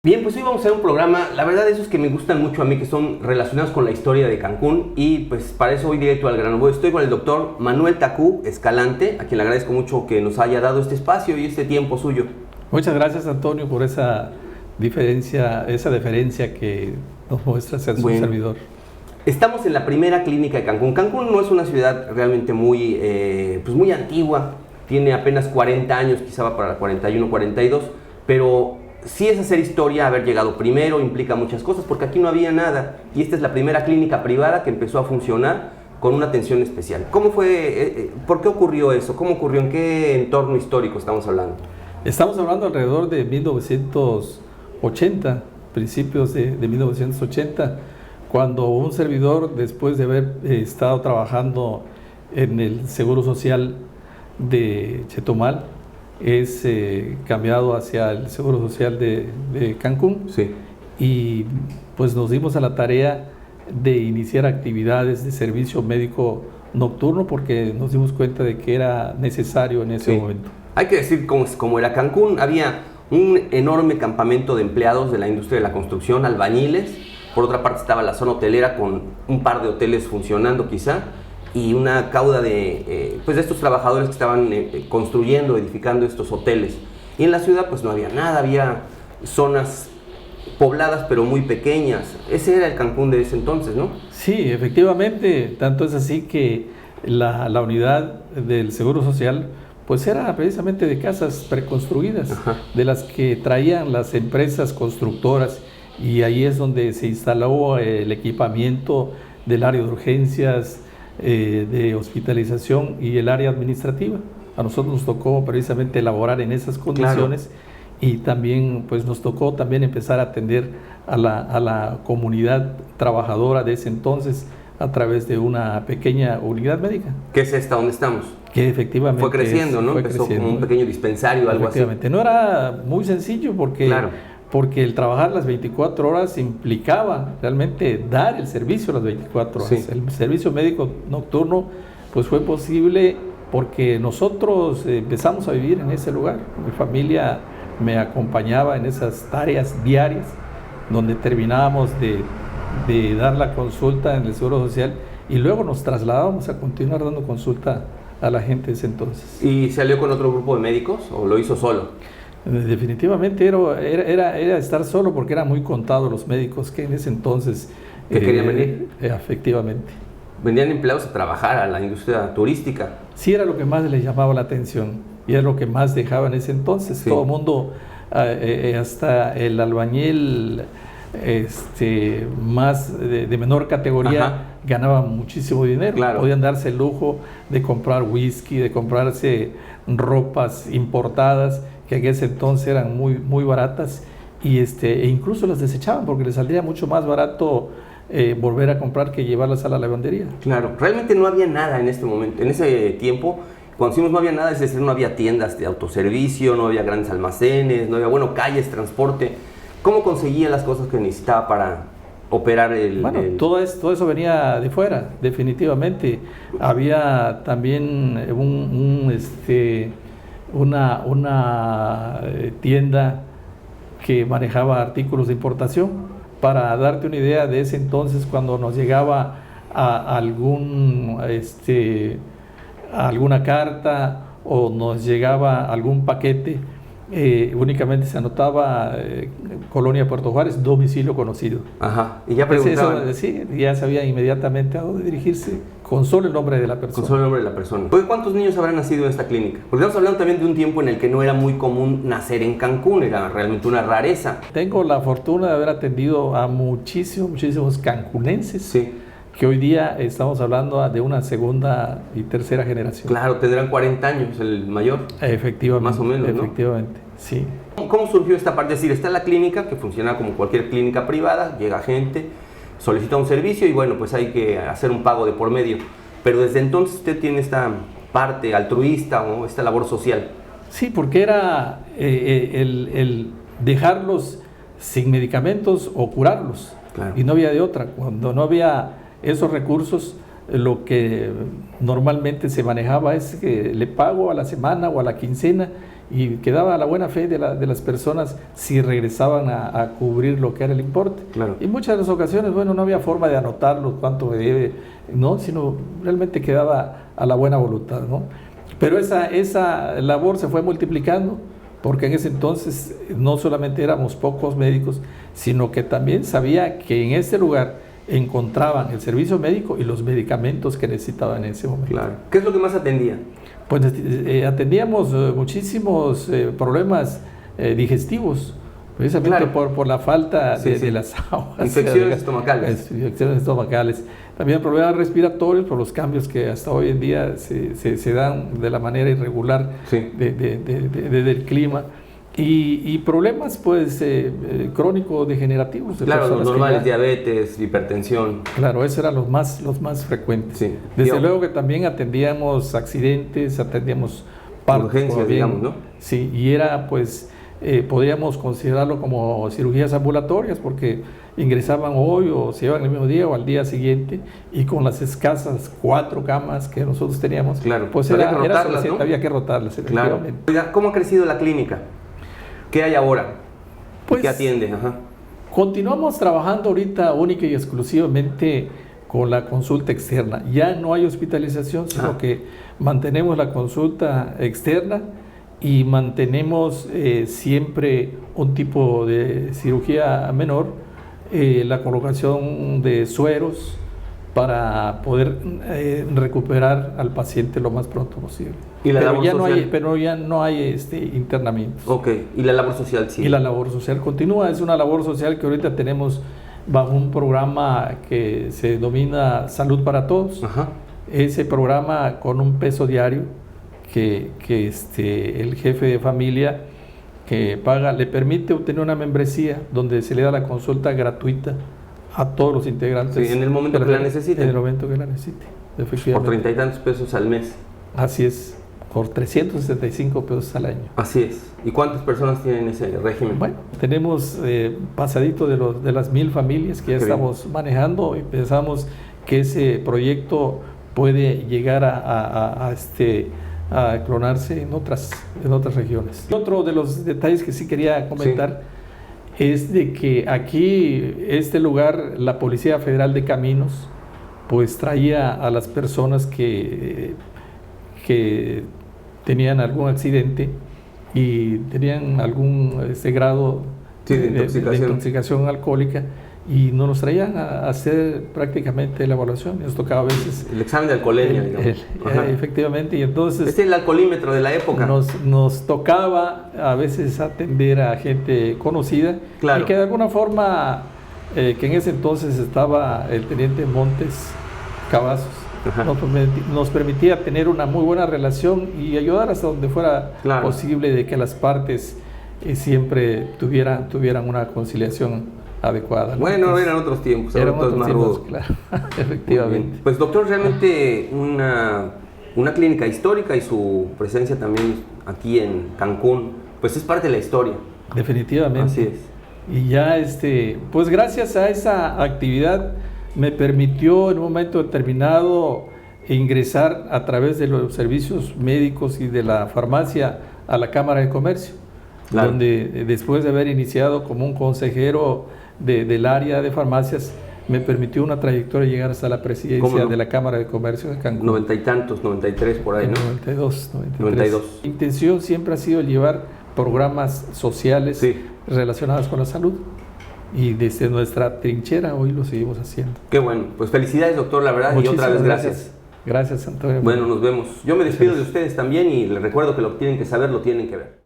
Bien, pues hoy vamos a hacer un programa, la verdad de esos que me gustan mucho a mí, que son relacionados con la historia de Cancún, y pues para eso voy directo al grano. Estoy con el doctor Manuel Tacú Escalante, a quien le agradezco mucho que nos haya dado este espacio y este tiempo suyo. Muchas gracias, Antonio, por esa deferencia que nos muestra ser su servidor. Estamos en la primera clínica de Cancún. Cancún no es una ciudad realmente muy antigua, tiene apenas 40 años, quizá va para 41, 42, pero sí es hacer historia, haber llegado primero, implica muchas cosas, porque aquí no había nada, y esta es la primera clínica privada que empezó a funcionar con una atención especial. ¿Cómo fue, por qué ocurrió eso? ¿Cómo ocurrió? ¿En qué entorno histórico estamos hablando? Estamos hablando alrededor de 1980, principios de 1980, cuando un servidor, después de haber estado trabajando en el Seguro Social de Chetumal, es cambiado hacia el Seguro Social de Cancún. Sí. Y pues nos dimos a la tarea de iniciar actividades de servicio médico nocturno porque nos dimos cuenta de que era necesario en ese momento. Hay que decir cómo era Cancún. Había un enorme campamento de empleados de la industria de la construcción, albañiles. Por otra parte estaba la zona hotelera con un par de hoteles funcionando quizá, y una cauda de estos trabajadores que estaban construyendo, edificando estos hoteles. Y en la ciudad pues no había nada, había zonas pobladas pero muy pequeñas. Ese era el Cancún de ese entonces, ¿no? Sí, efectivamente, tanto es así que la unidad del Seguro Social pues era precisamente de casas preconstruidas, de las que traían las empresas constructoras, y ahí es donde se instaló el equipamiento del área de urgencias, de hospitalización y el área administrativa. A nosotros nos tocó precisamente elaborar en esas condiciones, y también pues nos tocó también empezar a atender a la comunidad trabajadora de ese entonces a través de una pequeña unidad médica. ¿Qué es esta donde estamos? Que efectivamente fue creciendo, ¿no? Empezó como un pequeño dispensario, algo así. No era muy sencillo porque el trabajar las 24 horas implicaba realmente dar el servicio a las 24 horas. Sí. El servicio médico nocturno pues fue posible porque nosotros empezamos a vivir en ese lugar. Mi familia me acompañaba en esas tareas diarias donde terminábamos de dar la consulta en el Seguro Social y luego nos trasladábamos a continuar dando consulta a la gente de ese entonces. ¿Y salió con otro grupo de médicos o lo hizo solo? Definitivamente era estar solo porque eran muy contados los médicos que en ese entonces ¿que querían venir? Efectivamente. ¿Vendían empleados a trabajar a la industria turística? Sí, era lo que más les llamaba la atención y era lo que más dejaba en ese entonces. Sí. Todo el mundo, hasta el albañil más de menor categoría, ganaba muchísimo dinero. Claro. Podían darse el lujo de comprar whisky, de comprarse ropas importadas que en ese entonces eran muy baratas, y e incluso las desechaban porque les saldría mucho más barato volver a comprar que llevarlas a la lavandería. Claro, realmente no había nada en este momento, en ese tiempo. Cuando decimos no había nada, es decir, no había tiendas de autoservicio, no había grandes almacenes, no había, calles, transporte. ¿Cómo conseguía las cosas que necesitaba para operar Todo eso venía de fuera, definitivamente. Había también una tienda que manejaba artículos de importación. Para darte una idea de ese entonces, cuando nos llegaba alguna carta o nos llegaba algún paquete, únicamente se anotaba Colonia Puerto Juárez, domicilio conocido. Y ya preguntaban. Sí, ya sabía inmediatamente a dónde dirigirse, con solo el nombre de la persona. Con solo el nombre de la persona. ¿Cuántos niños habrán nacido en esta clínica? Porque estamos hablando también de un tiempo en el que no era muy común nacer en Cancún, era realmente una rareza. Tengo la fortuna de haber atendido a muchísimos cancunenses. Sí. Que hoy día estamos hablando de una segunda y tercera generación. Claro, tendrán 40 años el mayor. Efectivamente. Más o menos, ¿no? Efectivamente, sí. ¿Cómo surgió esta parte? Es decir, está la clínica que funciona como cualquier clínica privada, llega gente, solicita un servicio y bueno, pues hay que hacer un pago de por medio. Pero desde entonces usted tiene esta parte altruista o esta labor social. Sí, porque era el dejarlos sin medicamentos o curarlos. Claro. Y no había de otra. Cuando no había esos recursos, lo que normalmente se manejaba es que le pago a la semana o a la quincena, y quedaba a la buena fe de las personas si regresaban a cubrir lo que era el importe. Claro. Y muchas de las ocasiones, bueno, no había forma de anotarlo, cuánto me debe, ¿no? Sino realmente quedaba a la buena voluntad, ¿no? Pero esa labor se fue multiplicando, porque en ese entonces no solamente éramos pocos médicos, sino que también sabía que en ese lugar encontraban el servicio médico y los medicamentos que necesitaban en ese momento. Claro. ¿Qué es lo que más atendía? Pues atendíamos muchísimos problemas digestivos, precisamente claro, por la falta de las aguas. Infecciones estomacales. Infecciones estomacales. También problemas respiratorios por los cambios que hasta hoy en día se dan de la manera irregular sí. del clima. Y problemas pues crónico-degenerativos. Claro, los normales, diabetes, hipertensión. Claro, esos eran los más frecuentes. Sí. Desde luego que también atendíamos accidentes, atendíamos partos. Urgencias, digamos, ¿no? Sí, y era pues, podríamos considerarlo como cirugías ambulatorias, porque ingresaban hoy o se iban el mismo día o al día siguiente, y con las escasas 4 camas que nosotros teníamos, claro, pues era suficiente, ¿no? Había que rotarlas, efectivamente. Claro. Oiga, ¿cómo ha crecido la clínica? ¿Qué hay ahora? Pues, ¿qué atiende? Ajá. Continuamos trabajando ahorita única y exclusivamente con la consulta externa. Ya no hay hospitalización, sino que mantenemos la consulta externa y mantenemos siempre un tipo de cirugía menor, la colocación de sueros para poder recuperar al paciente lo más pronto posible. ¿Y la labor social? Pero ya no hay internamientos. Ok, ¿y la labor social sí? Y la labor social continúa, es una labor social que ahorita tenemos bajo un programa que se denomina Salud para Todos. Ajá. Ese programa con un peso diario que el jefe de familia que paga, le permite obtener una membresía donde se le da la consulta gratuita a todos los integrantes. Sí, en el momento que la necesite. En el momento que la necesite, efectivamente. Por 30 y tantos pesos al mes. Así es, por 365 pesos al año. Así es. ¿Y cuántas personas tienen ese régimen? Bueno, tenemos pasadito de las 1000 familias que ya estamos manejando, y pensamos que ese proyecto puede llegar a clonarse en otras regiones. Otro de los detalles que sí quería comentar es de que aquí, este lugar, la Policía Federal de Caminos, pues traía a las personas que tenían algún accidente y tenían algún grado de intoxicación alcohólica, y nos los traían a hacer prácticamente la evaluación. Nos tocaba a veces el examen de alcoholemia, digamos. Efectivamente, y entonces este es el alcoholímetro de la época. Nos tocaba a veces atender a gente conocida, claro, y que de alguna forma, que en ese entonces estaba el teniente Montes Cavazos, nos permitía tener una muy buena relación y ayudar hasta donde fuera posible, de que las partes siempre tuvieran una conciliación adecuada, ¿no? Bueno, eran otros tiempos, eran otros más tiempos, rudos. claro, efectivamente. Pues doctor, realmente una clínica histórica, y su presencia también aquí en Cancún, pues es parte de la historia. Definitivamente. Así es. Y ya pues gracias a esa actividad me permitió en un momento determinado ingresar a través de los servicios médicos y de la farmacia a la Cámara de Comercio, donde después de haber iniciado como un consejero del área de farmacias, me permitió una trayectoria llegar hasta la presidencia de la Cámara de Comercio de Cancún. 90 y tantos, 93 por ahí, ¿no? 92. 92. Mi intención siempre ha sido llevar programas sociales relacionados con la salud, y desde nuestra trinchera hoy lo seguimos haciendo. Qué bueno, pues felicidades, doctor, la verdad. Muchísimas, y otra vez gracias. Gracias, Antonio. Bueno, nos vemos. Yo me despido de ustedes también, y les recuerdo que lo que tienen que saber lo tienen que ver.